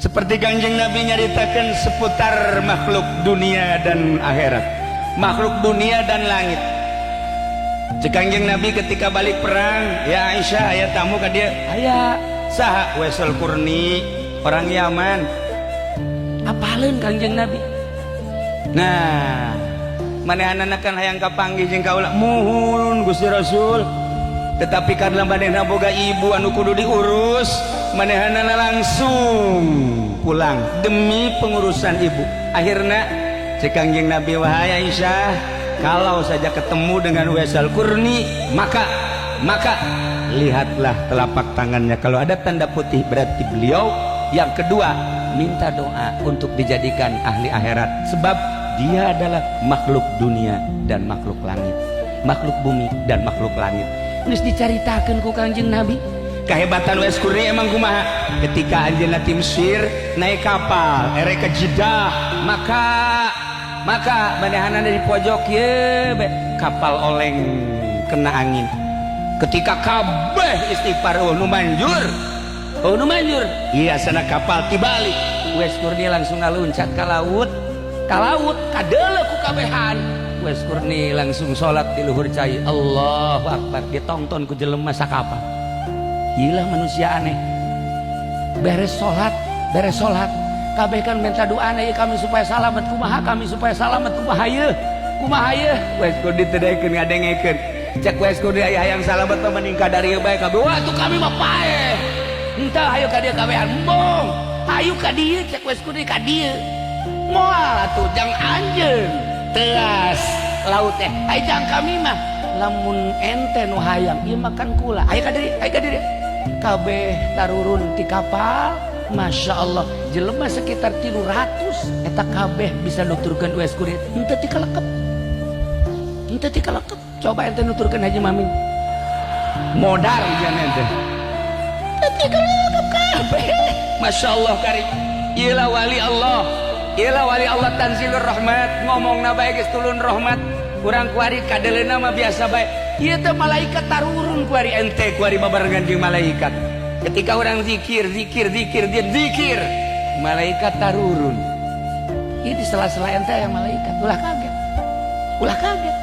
Seperti Kanjeng Nabi nyaritakan seputar makhluk dunia dan akhirat, makhluk dunia dan langit. Cek Kanjeng Nabi ketika balik perang, ya Aisyah aya tamu ka dia, aya saha Wesel Kurni orang Yaman. Apaleun Kanjeng Nabi. Nah, manehna kan hayang kapanggih jeung kaula, muhun Gusti Rasul. Tetapi karena manehna boga ibu anu kudu diurus, manehna langsung pulang demi pengurusan ibu. Akhirnya cek Kanjeng Nabi, wahai Aisyah, kalau saja ketemu dengan Wesal Kurni, maka lihatlah telapak tangannya. Kalau ada tanda putih berarti beliau. Yang kedua, minta doa untuk dijadikan ahli akhirat, sebab dia adalah makhluk dunia dan makhluk langit, makhluk bumi dan makhluk langit. Geus dicaritakeun ku Kanjeng Nabi kahebatan Wes Kurni emang kumaha. Ketika anjeunna ti Mesir naik kapal ere ke Jeddah, maka manehana di pojok ye kapal oleng kena angin. Ketika kabeh istighfar nu manjur iya sana kapal tibalik, Wes Kurni langsung ngaluncat ka laut kadeuleu ku kabehan. Wes Kurni langsung sholat di luhur cai, Allahu Akbar, ditonton ku jelema sakapal. Gila manusia aneh, beres sholat kabeh kan minta doa ieu kami supaya salamet, kumaha kami supaya salamet, kumaha ieu Wes Kurni teu daekeun ngadengekeun. Cek Wes Kurni aya hayang salamet mah mending ka dari bae kabeh. Wah tuh kami mah paeh, henteu hayu ka dieu kabehan embong, hayu ka dieu. Cek Wes Kurni ka dieu moal atuh jang anjeun teas laut teh. Ai jang kami mah lamun ente nu hayang ieu makan kula, aya ka diri kabeh tarurun ti kapal. Masya Allah, jelema sekitar 300 eta kabeh bisa nuturkeun Wes Kurni henteu ti kalekep. Coba ente nuturkeun Haji Mamin modal jan ente teu ti kalekep kabeh. Masya Allah karim, ieu wali Allah tanzilur rahmat, ngomongna bae geus tulun rahmat. Urang kuari kadeleuna mah biasa bae. Ieu teh malaikat tarurun kuari ente, kuari babarengan jeung malaikat. Ketika orang zikir, dia zikir, malaikat tarurun. Ieu di sela-sela ente aya malaikat. Ulah kaget.